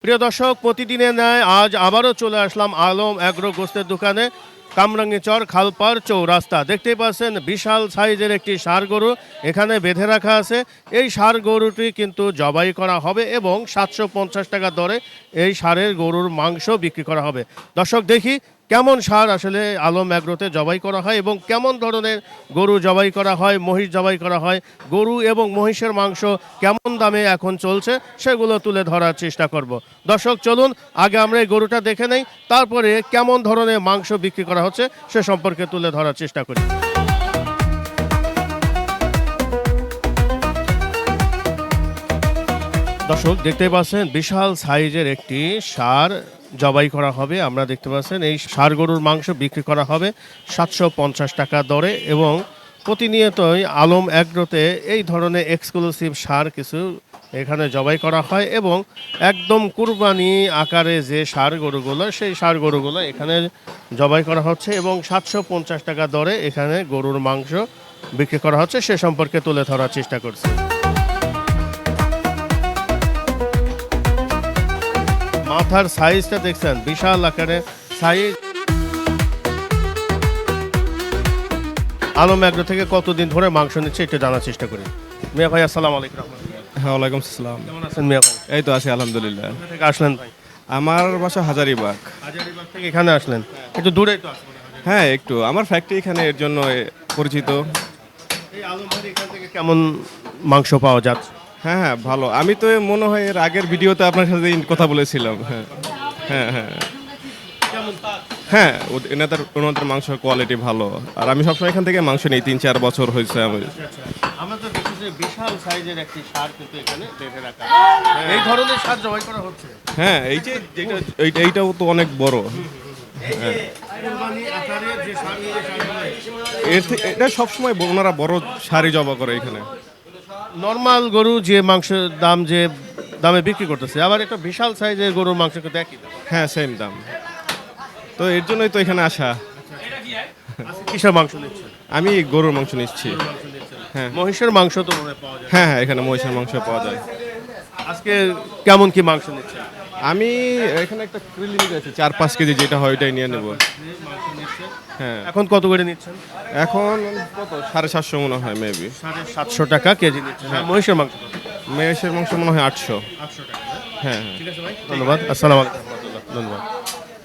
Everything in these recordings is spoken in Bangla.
প্রিয় দর্শক, প্রতিদিনের ন্যায় আজ আবারও চলে আসলাম আলম অ্যাগ্রো গোস্তের দোকানে, কামরাঙ্গীচর খালপাড় চৌরাস্তা। দেখতেই পাচ্ছেন বিশাল সাইজের একটি ষাঁড় গরু এখানে বেঁধে রাখা আছে। এই ষাঁড় গরুটি কিন্তু জবাই করা হবে এবং 750 টাকা দরে এই ষাঁড়ের গরুর মাংস বিক্রি করা হবে। দর্শক, দেখি কেমন ষাঁড় আসলে আলম অ্যাগ্রোতে জবাই করা হয় এবং কেমন ধরনের গরু জবাই করা হয়, মহিষ জবাই করা হয়, গরু এবং মহিষের মাংস কেমন দামে এখন চলছে সেগুলো তুলে ধরার চেষ্টা করব। দর্শক, চলুন আগে আমরা এই গরুটা দেখে নেই, তারপরে কেমন ধরনের মাংস বিক্রি করা হচ্ছে সে সম্পর্কে তুলে ধরার চেষ্টা করি। দর্শক, দেখতে পাচ্ছেন বিশাল সাইজের একটি ষাঁড় জবাই করা হবে। আমরা দেখতে পাচ্ছেন এই ষাঁড় গরুর মাংস বিক্রি করা হবে 750 টাকা দরে এবং প্রতিনিয়তই আলম অ্যাগ্রোতে এই ধরনের এক্সক্লুসিভ ষাঁড় কিছু এখানে জবাই করা হয় এবং একদম কুরবানি আকারে যে ষাঁড় গরুগুলো, সেই ষাঁড় গরুগুলো এখানে জবাই করা হচ্ছে এবং 750 টাকা দরে এখানে গরুর মাংস বিক্রি করা হচ্ছে সে সম্পর্কে তুলে ধরার চেষ্টা করছি। মাথার সাইজটা দেখছেন, বিশাল আকারের সাইজ। আলম অ্যাগ্রো থেকে কতদিন ধরে মাংস নিচ্ছে একটু জানার চেষ্টা করি। মিয়া ভাই, আসসালামু আলাইকুম। হ্যাঁ, ওয়ালাইকুম আসসালাম। কেমন আছেন মিয়া ভাই? এই তো আছি আলহামদুলিল্লাহ। কোথা থেকে আসলেন ভাই? আমার বাসা হাজারীবাগ। হাজারীবাগ থেকে এখানে আসলেন, একটু দূরেই তো আসলেন। হ্যাঁ, একটু আমার ফ্যাক্টরি এখানে এর জন্য পরিচিত। এই আলম ভাই এখান থেকে কেমন মাংস পাওয়া যাচ্ছে? হ্যাঁ হ্যাঁ, ভালো। আমি তো মনে হয় এর আগের ভিডিওতে আপনার সাথে কথা বলেছিলাম। হ্যাঁ হ্যাঁ হ্যাঁ হ্যাঁ, ওনাদের মাংসের কোয়ালিটি ভালো। আর আমি সবসময় এখান থেকে মাংস নিই, 3-4 বছর হয়েছে আমি। আমরা তো দেখতেছি বিশাল সাইজের একটি ষাঁড় কিন্তু এখানে বেঁধে রাখা। এই ধরনের ষাঁড় জবাই করা হচ্ছে। হ্যাঁ, এই যে এইটাও তো অনেক বড়। কুরবানি আকারে যে ষাঁড়, এটা সবসময় ওনারা বড় সারি জবা করে এখানে। নর্মাল গরু যে মাংসের দাম যে দামে বিক্রি করতেছে, আবার একটা বিশাল সাইজের গরুর মাংস কিন্তু একই দাম। হ্যাঁ, সেম দাম। তো এর জন্যই তো এখানে আসা। কিসের মাংস নিচ্ছে? আমি গরুর মাংস নিচ্ছি। হ্যাঁ, মহিষের মাংস তো মনে হয় পাওয়া যায়। হ্যাঁ হ্যাঁ, এখানে মহিষের মাংস পাওয়া যায়। আজকে কেমন কি মাংস নিচ্ছে? আমি এখানে একটা ক্রিলি নিয়ে যাচ্ছি 4-5 কেজি, যেটা হয় ওইটাই নিয়ে নেব। হ্যাঁ, এখন কত করে নিচ্ছেন? এখন কত 750 মনে হয়, মেবি 750 টাকা কেজি নিচ্ছে। হ্যাঁ, মহিষের মাংস কত? মেয়েশের মাংস মনে হয় 800। 800 টাকা। হ্যাঁ হ্যাঁ। ঠিক আছে ভাই, ধন্যবাদ। আসসালামু আলাইকুম। ধন্যবাদ।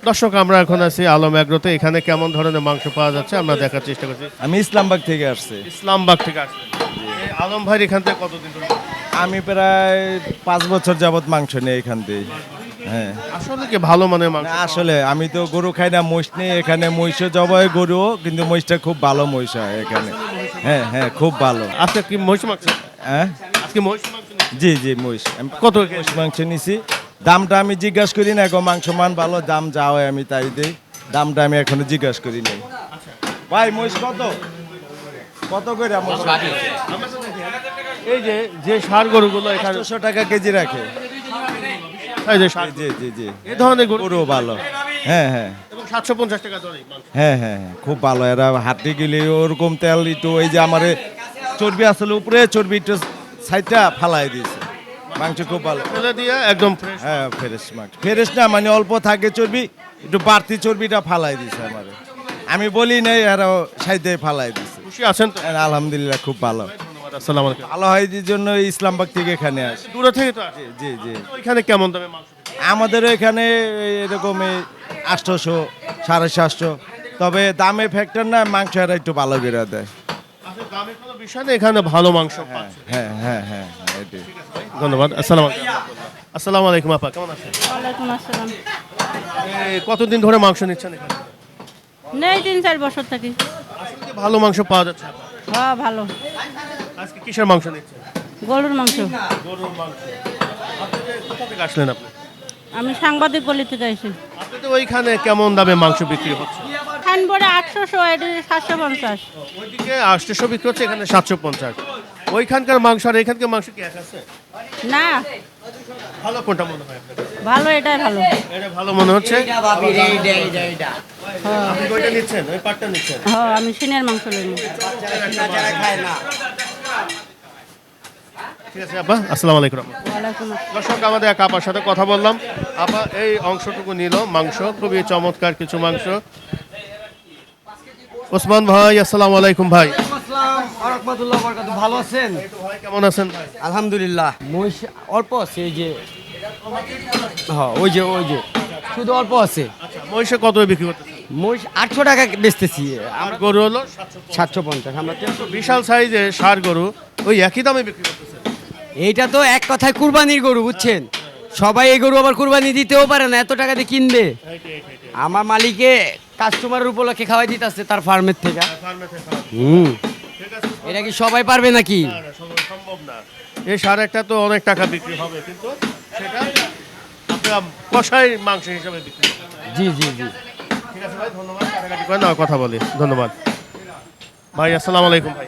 দর্শক, আমরা এখন আছি আলম অ্যাগ্রোতে। এখানে কেমন ধরনের মাংস পাওয়া যাচ্ছে আমরা দেখার চেষ্টা করছি। আমি ইসলামবাগ থেকে আসছি। ইসলামবাগ থেকে আসছেন? এই আলম ভাই এখান থেকে কতদিন ধরে? আমি প্রায় 5 বছর যাবত মাংস নেই এখান থেকে। হ্যাঁ, আসলে কি ভালো মানের মাংস? আসলে আমি তো গরু খাই না, মহিষ নেই এখানে। মহিষও জবাই গরু, কিন্তু মহিষটা খুব ভালো মহিষ হয় এখানে। হ্যাঁ হ্যাঁ, খুব ভালো। আজকে কি মহিষ মাংস? হ্যাঁ, আজকে মহিষ মাংস নিচ্ছেন? জি জি, মহিষ। আমি কত মহিষ মাংস নিছি। দামটা আমি জিজ্ঞাসা করি না, এখন মাংস মান ভালো, দাম যা হয় আমি তাই দিই। দামটা আমি এখনো জিজ্ঞাসা করি নাই। ভাই, মহিষ কত কত করে? আমার এই যে যে ষাঁড় গরুগুলো এখানে 800 টাকা কেজি রাখে। এই যে ষাঁড়, জি জি জি, এই ধরনের গরু গরু ভালো। হ্যাঁ হ্যাঁ এবং 750 টাকা দরে মাংস। হ্যাঁ হ্যাঁ হ্যাঁ, খুব ভালো। এরা হাঁটতে গেলে ওরকম তেল একটু, এই যে আমার চর্বি আসলে উপরে, চর্বি একটু সাইডটা ফালাই দিয়েছে। মাংস খুব ভালো। তুলে দিয়ে একদম ফ্রেশ। হ্যাঁ, ফ্রেশ মাংস। ফ্রেশ না মানে অল্প থাকে চর্বি, একটু বাড়তি চর্বিটা ফালাই দিয়েছে আমার। আমি বলি নাই, এরা সাইডে ফালাই দিয়েছে। খুশি আছেন তো? আলহামদুলিল্লাহ, খুব ভালো। ধন্যবাদ। আসসালামু আলাইকুম। ভালো হয় যে জন্য ইসলামবাগ থেকে এখানে আসে। দূরে থেকে তো আসে। জি জি, ওইখানে কেমন দামে মাংস বিক্রি হয়? আমাদের এখানে এরকম 800 750। তবে দামে ফ্যাক্টর না, মাংস এরা একটু ভালো করে দেয়। আসলে দামের কোনো বিষয় নেই, এখানে ভালো মাংস পাচ্ছে। হ্যাঁ হ্যাঁ হ্যাঁ হ্যাঁ, এটাই। ধন্যবাদ। আসসালামু আলাইকুম। আসসালামু আলাইকুম আপা, কেমন আছেন? ওয়ালাইকুম আসসালাম। কতদিন ধরে মাংস নিচ্ছেন এখানে? নেই 3-4 বছর থাকি। আসলে কি ভালো মাংস পাওয়া যাচ্ছে আপা? হ্যাঁ, ভালো। আজকে কিসের মাংস নিচ্ছেন? গরুর মাংস। গরুর মাংস। আপনি যে কোথা থেকে আসলেন আপনি? আমি সাংবাদিক বলি থেকে আইছি। আপনি তো ওইখানে কেমন দামে মাংস বিক্রি হচ্ছে? খান বড়ে 800, এটা 750। ওইদিকে 800 বিক্রি হচ্ছে, এখানে 750। ওইখানকার মাংস আর এখানকার মাংস কি এক আছে? না, ভালো কোনটা মনে হয় আপনার? ভালো, এটাই ভালো। এটা ভালো মনে হচ্ছে। আপনি ওইটা নিচ্ছেন, ওই পাটটা নিচ্ছেন? হ্যাঁ, আমি সিনের মাংস লই। ঠিক আছে আপা, আসসালামু আলাইকুম। ওয়ালাইকুম আসসালাম। দর্শক, আমাদের এক আপার সাথে কথা বললাম। আপা এই অংশটুকু নিল মাংস, খুবই চমৎকার কিছু মাংস। ওসমান ভাই, আসসালামু আলাইকুম ভাই। ভালো আছেন? ভাই কেমন আছেন ভাই? আলহামদুলিল্লাহ। মহিষ অল্প আছে, এই যে হ্যাঁ ওই যে শুধু অল্প আছে। আচ্ছা, মহিষে কত বিক্রি করতেছেন? মহিষ 800 টাকা বেচতেছি, আর গরু হলো 750। আমরা বিশাল সাইজের ষাঁড় গরু ওই একই দামে বিক্রি করতেছেন। এইটা তো এক কথায় কুরবানির গরু, বুঝছেন? সবাই এই গরু আবার কুরবানি দিতেও পারে না, এত টাকা দিয়ে কিনবে। আমার মালিকে কাস্টমারের উপলক্ষে খাওয়াই দিতেছে তার ফার্মের থেকে। এটা কি সবাই পারবে নাকি? সম্ভব না। এই ষাঁড় একটা তো অনেক টাকা বিক্রি হবে, কিন্তু সেটা আপনারা কষাই মাংস হিসাবে বিক্রি করবেন। জি জি জি। ঠিক আছে ভাই, ধন্যবাদ। কাটাকাটি করেন না, কথা বলি। ধন্যবাদ ভাই। আসসালামু আলাইকুম ভাই।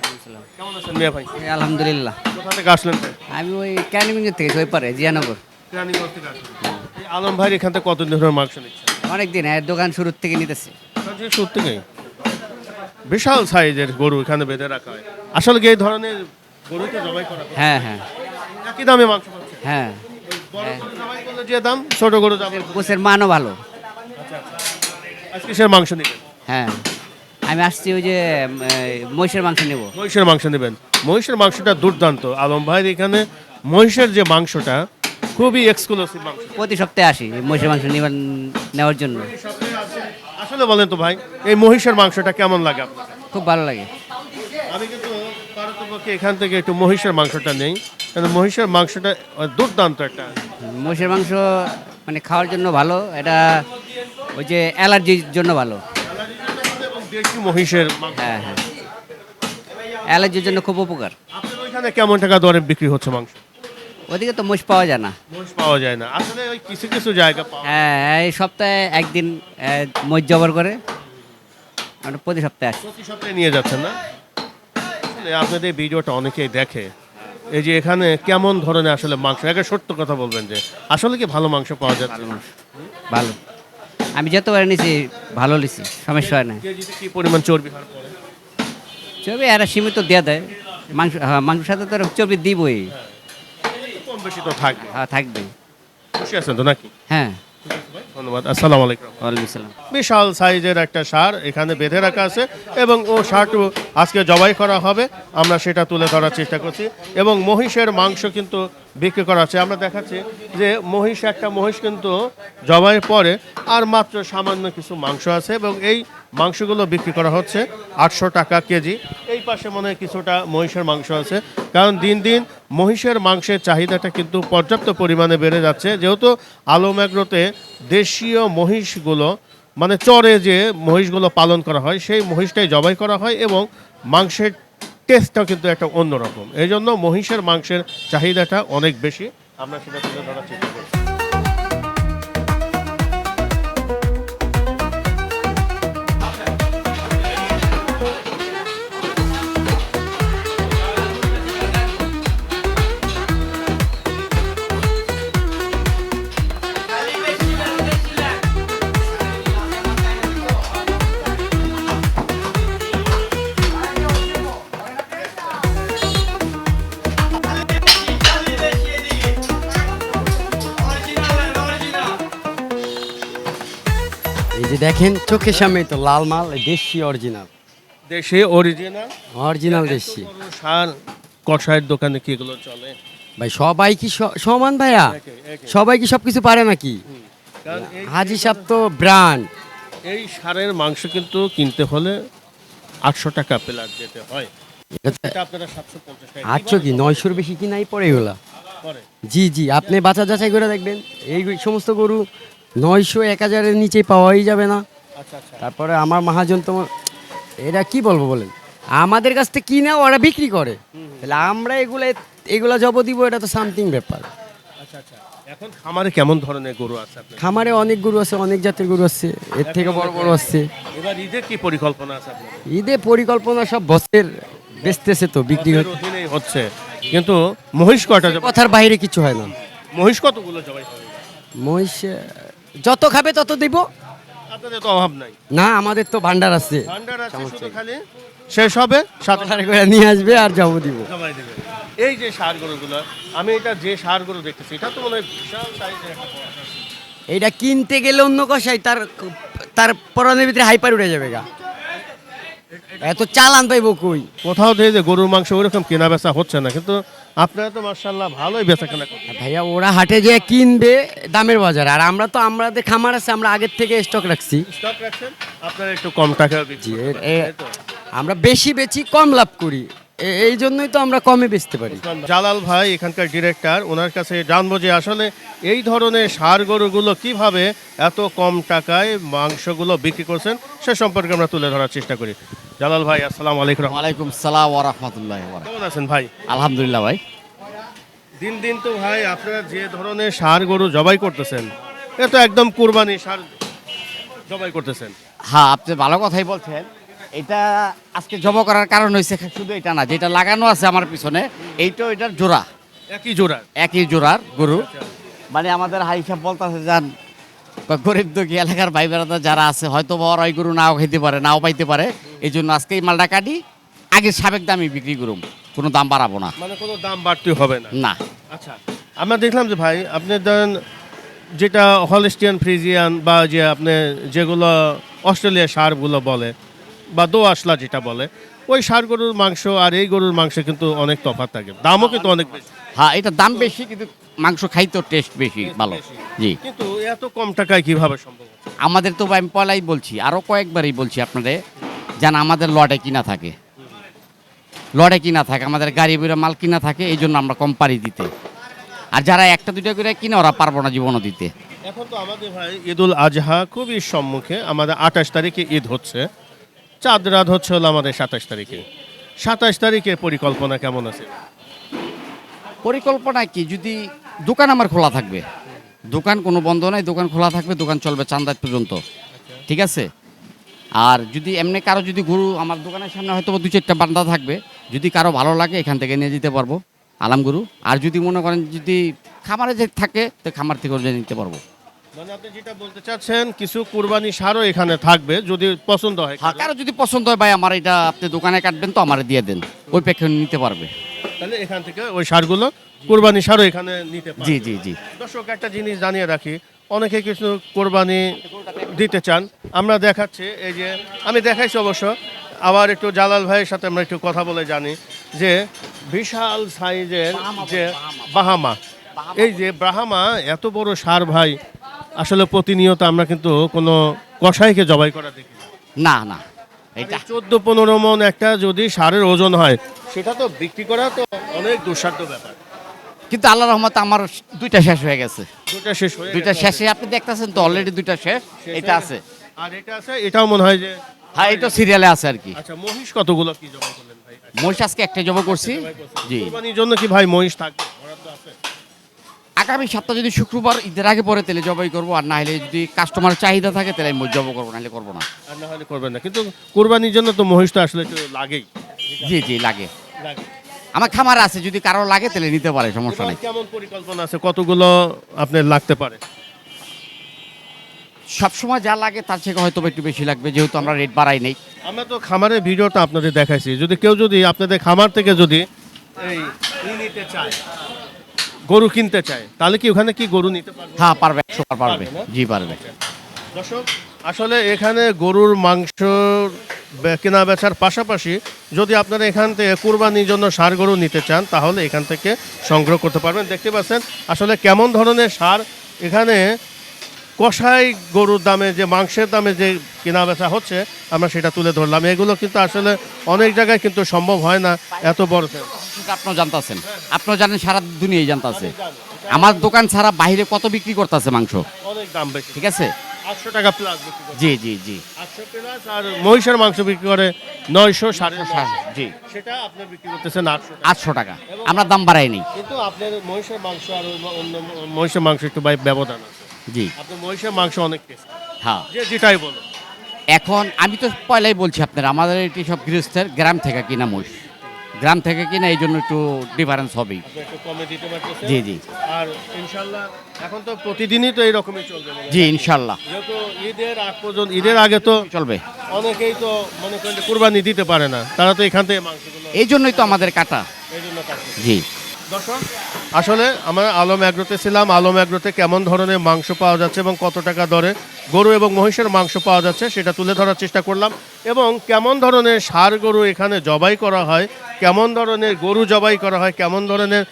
কেমন আছেন মিয়া ভাই? আলহামদুলিল্লাহ। কোথা থেকে আসলেন ভাই? আমি ওই ক্যানিমিং থেকে ওই পারে জিয়ানগর। রানীগঞ্জ থেকে আসলেন। এই আলম ভাই এখান থেকে কতদিন ধরে মাংস নিচ্ছেন? অনেকদিন দোকান শুরুর থেকে নিতেছি। সত্যি নেই, বিশাল সাইজের গরু এখানে বেঁধে রাখা হয়। আসলে কি এই ধরনের গরুকে জবাই করা হয়? হ্যাঁ হ্যাঁ একই দামে মাংস পাচ্ছে। হ্যাঁ। বড় গরু জবাই করলে যে দাম, ছোট গরু জবাই করলে। গোছের মানও ভালো। আজকে সে মাংস নেবেন? হ্যাঁ, আমি আসছি ওই যে মহিষের মাংস নেব। মহিষের মাংস নেবেন? মহিষের মাংসটা দুর্দান্ত। আলম ভাইয়ের এখানে মহিষের যে মাংসটা খুবই এক্সক্লুসিভ মাংস। প্রতি সপ্তাহে আসি এই মহিষের মাংস নেওয়ার জন্য। আসলে বলেন তো ভাই, এই মহিষের মাংসটা কেমন লাগে আপনার? খুব ভালো লাগে। আমি কিন্তু পারতপক্ষে এখান থেকে একটু মহিষের মাংসটা নেই, কারণ মহিষের মাংসটা দুর্দান্ত একটা। মহিষের মাংস মানে খাওয়ার জন্য ভালো, এটা ওই যে অ্যালার্জির জন্য ভালো। এবং দেশি মহিষের মাংস। হ্যাঁ হ্যাঁ, অ্যালার্জির জন্য খুব উপকার। আপনাদের ওইখানে কেমন টাকা দরে বিক্রি হচ্ছে মাংস? ওদিকে তো মহিষ পাওয়া যায় না। মহিষ পাওয়া যায় না আসলে, ওই কিছু কিছু জায়গা পাওয়া যায়। হ্যাঁ, এই সপ্তাহে একদিন মহিষ জবাই করে, আমরা প্রতি সপ্তাহে আসি। প্রতি সপ্তাহে নিয়ে যাচ্ছেন না? আসলে আপনাদের এই ভিডিওটা অনেকেই দেখে, এই যে এখানে কেমন ধরনের আসলে মাংস, একটা সত্য কথা বলবেন যে আসলে কি ভালো মাংস পাওয়া যাচ্ছে? ভালো মাংস, ভালো। আমি যতবার নিছি ভালো নিছি, সমস্যা হয় না। কেজিতে কি পরিমাণ চর্বি হার পড়ে? চর্বি এরা সীমিত দেওয়া দেয় মাংস। হ্যাঁ, মাংসের সাথে তো চর্বি দিবই। কম বেশি তো থাকবে। হ্যাঁ, থাকবে। খুশি আছেন তো নাকি? হ্যাঁ, ধন্যবাদ। আসসালামু আলাইকুম। ওয়ালাইকুম আসসালাম। বিশাল সাইজের একটা ষাঁড় এখানে বেঁধে রাখা আছে, এবং ও ষাঁড়টু আজকে জবাই করা হবে। আমরা সেটা তুলে ধরার চেষ্টা করছি, এবং মহিষের মাংস কিন্তু বিক্রি করা আছে। আমরা দেখাচ্ছি যে একটা মহিষ কিন্তু জবাইয়ের পরে আর মাত্র সামান্য কিছু মাংস আছে, এবং এই মাংসগুলো বিক্রি করা হচ্ছে 800 টাকা কেজি। এই পাশে মনে হয় কিছুটা মহিষের মাংস আছে, কারণ দিন দিন মহিষের মাংসের চাহিদাটা কিন্তু পর্যাপ্ত পরিমাণে বেড়ে যাচ্ছে। যেহেতু আলম এগ্রোতে দেশীয় মহিষগুলো, মানে চরে যে মহিষগুলো পালন করা হয়, সেই মহিষটাই জবাই করা হয়, এবং মাংসের টেস্টটাও কিন্তু একটা অন্যরকম। এই জন্য মহিষের মাংসের চাহিদাটা অনেক বেশি। আমরা সেটা তুলে ধরার চেষ্টা করছি। এই যে দেখেন চোখের সামনে তো লাল মাল, দেশি অরিজিনাল। দেশে অরিজিনাল অরিজিনাল দেশি। সার কষায়ের দোকানে কি এগুলো চলে? ভাই সবাই কি সমান ভাইয়া? সবাই কি সবকিছু পারে নাকি? কারণ হাজি সাহেব তো ব্র্যান্ড। এই সারের মাংস কিন্তু কিনতে হলে 800 টাকা প্লেট যেতে হয়। এটা আপনারা 750 টাকা 800 কি 900-র বেশি কি নাই পড়ে এগুলা? করে। জি জি, আপনি বাছাই যাচাই করে দেখবেন, এই সমস্ত গরু 900-1000-এর নিচে পাওয়াই যাবে না। আচ্ছা আচ্ছা। তারপরে আমার মহাজন তো, এটা কি বলবো বলেন, আমাদের কাছ থেকে কিনে ওরা বিক্রি করে, তাহলে আমরা এগুলা জব দিব, এটা তো সামথিং ব্যাপার। আচ্ছা আচ্ছা। এখন খামারে কেমন ধরনের গরু আছে আপনার? খামারে অনেক গরু আছে, অনেক জাতের গরু আছে, এর থেকে বড় বড় আছে। এবার ঈদে কি পরিকল্পনা আছে আপনাদের? ঈদে পরিকল্পনা সব বছর বেচতেছে তো, বিক্রি বছরের হচ্ছে। অধীনেই হচ্ছে, কিন্তু মহিষ কয়টা জবাই? কথার বাইরে কিছু হয় না। মহিষ কতগুলো জবাই হবে? মহিষ যত খাবে তত দিব। আপনাদের তো অভাব নাই। না, আমাদের তো ভান্ডার আছে, ভান্ডার আছে, শুধু খালি শেষ হবে সাথে কথার করে নিয়ে আসবে আর জব দিব। জবাই দেবে। এই যে ষাঁড় গরুগুলো, আমি এটা যে ষাঁড় গরু দেখতেছি, এটা তো মনে হয় বিশাল সাইজের একটা বড় ষাঁড়। এইটা কিনতে গেলে অন্য কষাই তার পরনের ভিতরে হাইপার উঠে যাবে গা, এত চালান পাইব কই। কোথাও থেকে যে গরুর মাংস ওইরকম কেনা বেচা হচ্ছে না, কিন্তু আপনারা তো মার্শাল্লাহ ভালোই বেচা কেনা করছেন। ভাইয়া ওরা হাটে যে কিনবে দামের বাজার, আর আমরা তো আমাদের খামার আছে, আমরা আগের থেকে স্টক রাখছি। স্টক রাখছেন, আপনারা একটু কম টাকা বিক্রি জি, করেন, এ- তাই তো? আমরা বেশি বেচি, কম লাভ করি, এই জন্যই তো আমরা কমে বেচতে পারি। জালাল ভাই এখানকার ডিরেক্টর, ওনার কাছে জানবো যে আসলে এই ধরনের ষাঁড় গরুগুলো কিভাবে এত কম টাকায় মাংসগুলো বিক্রি করছেন সে সম্পর্কে আমরা তুলে ধরার চেষ্টা করি। জালাল ভাই আসসালামু আলাইকুম। ওয়ালাইকুম সালাম ওয়া রাহমাতুল্লাহি ওয়া বারাকাতুহু। কেমন আছেন ভাই? আলহামদুলিল্লাহ ভাই। দিন দিন তো ভাই আপনারা যে ধরনের ষাঁড় গরু জবাই করতেছেন, এ তো একদম কুরবানি ষাঁড় জবাই করতেছেন। হ্যাঁ, আপনি ভালো কথাই বলছেন। এটা আজকে জব করার কারণ হয়েছে শুধু এটা না, যেটা লাগানো আছে আমার পিছনে এইটাও এটার জোড়া, একই জোড়া। একই জোড়ার গরু। মানে আমাদের হাই হিসাব বলতেছে যান গরিব দুঃখী এলাকার ভাই বেড়াদার যারা আছে হয়তো বড় ওই গরু নাও খেতে পারে, নাও পাইতে পারে, এই জন্য আজকে এই মালটা কাটি আগে সাবেক দামই বিক্রি করুম, কোনো দাম বাড়াবো না। মানে কোনো দাম বাড়তে হবে না। না, আচ্ছা, আমরা দেখলাম যে ভাই আপনি ধরেন যেটা হলস্টিয়ান ফ্রিজিয়ান বা যে আপনি যেগুলো অস্ট্রেলিয়া ষাঁড়গুলো বলে বা দোআঁশলা যেটা বলে, ওই ষাঁড় গরুর মাংস আর এই গরুর মাংসে কিন্তু অনেক তফাৎ থাকে, দামও কিন্তু অনেক বেশি। হ্যাঁ এটা দাম বেশি কিন্তু মাংস খাইতেও টেস্ট বেশি ভালো। জি, কিন্তু এত কম টাকায় কিভাবে সম্ভব হচ্ছে? আমাদের তো আমি পয়লাই বলছি, আরও কয়েকবারই বলছি আপনাদের, যেন আমাদের লটে কিনা থাকে, লটে কিনা থাকে, আমাদের গাড়ি বেরো মাল কিনা থাকে, এই জন্য আমরা কম পারি দিতে। আর যারা একটা দুইটা করে কিনে ওরা পারবো না জীবনও দিতে। এখন তো আমাদের ভাই ঈদুল আজহা খুবই সম্মুখে, আমাদের 28 তারিখে ঈদ হচ্ছে, চাঁদ রাত হচ্ছে হলো আমাদের 27 তারিখে। 27 তারিখের পরিকল্পনা কেমন আছে? পরিকল্পনা কি, যদি দোকান আমার খোলা থাকবে, দোকান কোনো বন্ধ নাই, দোকান খোলা থাকবে, দোকান চলবে চাঁদাত পর্যন্ত, ঠিক আছে। আর যদি এমনি কারো যদি গরু আমার দোকানের সামনে হয়তো 2-4টা বান্ধা থাকবে, যদি কারো ভালো লাগে এখান থেকে নিয়ে যেতে পারবো আলাম গরু। আর যদি মনে করেন যদি খামারে যে থাকে তো খামার থেকে নিয়ে নিতে পারবো। মানে আপনি যেটা বলতে চাচ্ছেন কিছু কুরবানি ষাঁড়ও এখানে থাকবে যদি পছন্দ হয় হ্যাঁ, কারো। কারো যদি পছন্দ হয় ভাই আমার এটা আপনি দোকানে কাটবেন তো আমার দিয়ে দেন, ওই প্রেক্ষে নিতে পারবে। তাহলে এখান থেকে ওই ষাঁড়গুলো কুরবানি ষাঁড়ও এখানে নিতে পারবে। জি জি জি। দর্শক একটা জিনিস জানিয়ে রাখি, অনেকে কিছু কোরবানি দিতে চান, আমরা দেখাচ্ছি, এই যে আমি দেখাইছি অবশ্য, আবার একটু জালাল ভাইয়ের সাথে আমরা একটু কথা বলে জানি যে বিশাল সাইজের যে বাহামা, এই যে ব্রাহ্মা এত বড় ষাঁড় ভাই আসলে প্রতিনিয়ত আমরা কিন্তু কোনো কসাইকে জবাই করা দেখি না। না না, এটা 14-15 মন একটা যদি ষাঁড়ের ওজন হয় সেটা তো বিক্রি করা তো অনেক দুঃসাধ্য ব্যাপার। কিন্তু আল্লাহ রহমতে আমার দুইটা শেষ হয়ে গেছে, দুটা শেষ হয়ে দুইটা গেছে। শেষে আপনি দেখতেছেন তো অলরেডি দুইটা শেষ, এটা আছে। আর এটা আছে, এটাও মনে হয় যে হ্যাঁ এটা সিরিয়ালে আছে আর কি। আচ্ছা, মহিষ কতগুলো কি জবাই করলেন ভাই? মহিষ আজকে একটা জব করছি। জি, কুরবানির জন্য কি ভাই মহিষ থাকবে? বরাদ্দ আছে? আগামী সপ্তাহ যদি শুক্রবার ঈদের আগে পরে তাহলে জবাই করবো, আর না হলে যদি কাস্টমারের চাহিদা থাকে তাহলে আমি জব করবো, নাহলে করবো না। আর না হলে করবেন না, কিন্তু কুরবানির জন্য তো মহিষ তো আসলে একটু লাগেই। জি জি লাগে, লাগে। আমার খামার আছে, যদি কারো লাগে তাহলে নিতে পারে, সমস্যা এবার নেই। কেমন পরিকল্পনা আছে, কতগুলো আপনার লাগতে পারে? সবসময় যা লাগে তার থেকে হয়তো একটু বেশি লাগবে, যেহেতু আমরা রেট বাড়াই নেই। আমরা তো খামারের ভিডিওটা আপনাদের দেখাইছি, যদি কেউ যদি আপনাদের খামার থেকে যদি এই নিতে চায়, গরু কিনতে চায়, তাহলে কি ওখানে কি গরু নিতে পারবে? হ্যাঁ পারবে, 100 পারবে, পারবে না? জি পারবে। দর্শক আসলে এখানে গরুর মাংস কেনা বেচার পাশাপাশি যদি আপনারা এখান থেকে কুরবানির জন্য ষাঁড় গরু নিতে চান তাহলে এখান থেকে সংগ্রহ করতে পারবেন। দেখতে পাচ্ছেন আসলে কেমন ধরনের ষাঁড় এখানে কষাই গরুর দামে, যে মাংসের দামে যে কেনা বেচা হচ্ছে আমরা সেটা তুলে ধরলাম। এগুলো কিন্তু আসলে অনেক জায়গায় কিন্তু সম্ভব হয় না এত বড়। সেটা আপনিও জানতেছেন, আপনিও জানেন, সারা দুনিয়ায় জানতেছে। আমার দোকান ছাড়া বাইরে কত বিক্রি করতেছে মাংস, অনেক দাম বেশি, ঠিক আছে। 800 টাকা প্লাস বিক্রি করে। জি জি জি 800 প্লাস, আর মহিষের মাংস বিক্রি করে 900, 950। জি, সেটা আপনি বিক্রি করতেছেন 800 টাকা। 800 টাকা, আমরা দাম বাড়াই নেই। কিন্তু আপনার মহিষের মাংস আর অন্য মহিষের মাংস একটু ব্যবধান আছে। জি আপনার মহিষের মাংস অনেক টেস্ট, হ্যাঁ। যে যেটাই বলো। এখন আমি তো পয়লাই বলছি আপনার, আমাদের এটি সব গৃহস্থের গ্রাম থেকে কিনা মহিষ, গ্রাম থেকে কিনা, এই জন্য একটু ডিফারেন্স হবেই। আপনি একটু কমে দিতে পারতেছেন। জি জি আর ইনশাল্লাহ এখন তো প্রতিদিনই তো এইরকমই চলবে মনে হয়। জি ইনশাল্লাহ যেহেতু ঈদের আগ পর্যন্ত, ঈদের আগে তো চলবে, অনেকেই তো মনে করেন যে কুরবানি দিতে পারে না, তারা তো এখান থেকে মাংসগুলো এই জন্যই তো আমাদের কাটা। এই জন্য কাটছে। জি দর্শক আসলে আমরা আলম অ্যাগ্রোতে ছিলাম। আলম অ্যাগ্রোতে কেমন ধরনের মাংস পাওয়া যাচ্ছে এবং কত টাকা দরে গরু এবং মহিষের মাংস পাওয়া যাচ্ছে সেটা তুলে ধরার চেষ্টা করলাম, এবং কেমন ধরনের ষাঁড় গরু এখানে জবাই করা হয়, কেমন ধরনের গরু জবাই করা হয়, কেমন ধরনের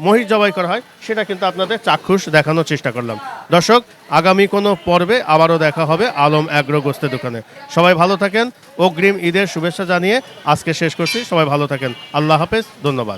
মহিষ জবাই করা হয় সেটা কিন্তু আপনাদের চাক্ষুষ দেখানোর চেষ্টা করলাম। দর্শক আগামী কোনো পর্বে আবারও দেখা হবে আলম অ্যাগ্রো গোস্তের দোকানে। সবাই ভালো থাকেন, অগ্রিম ঈদের শুভেচ্ছা জানিয়ে আজকে শেষ করছি। সবাই ভালো থাকেন, আল্লাহ হাফেজ, ধন্যবাদ।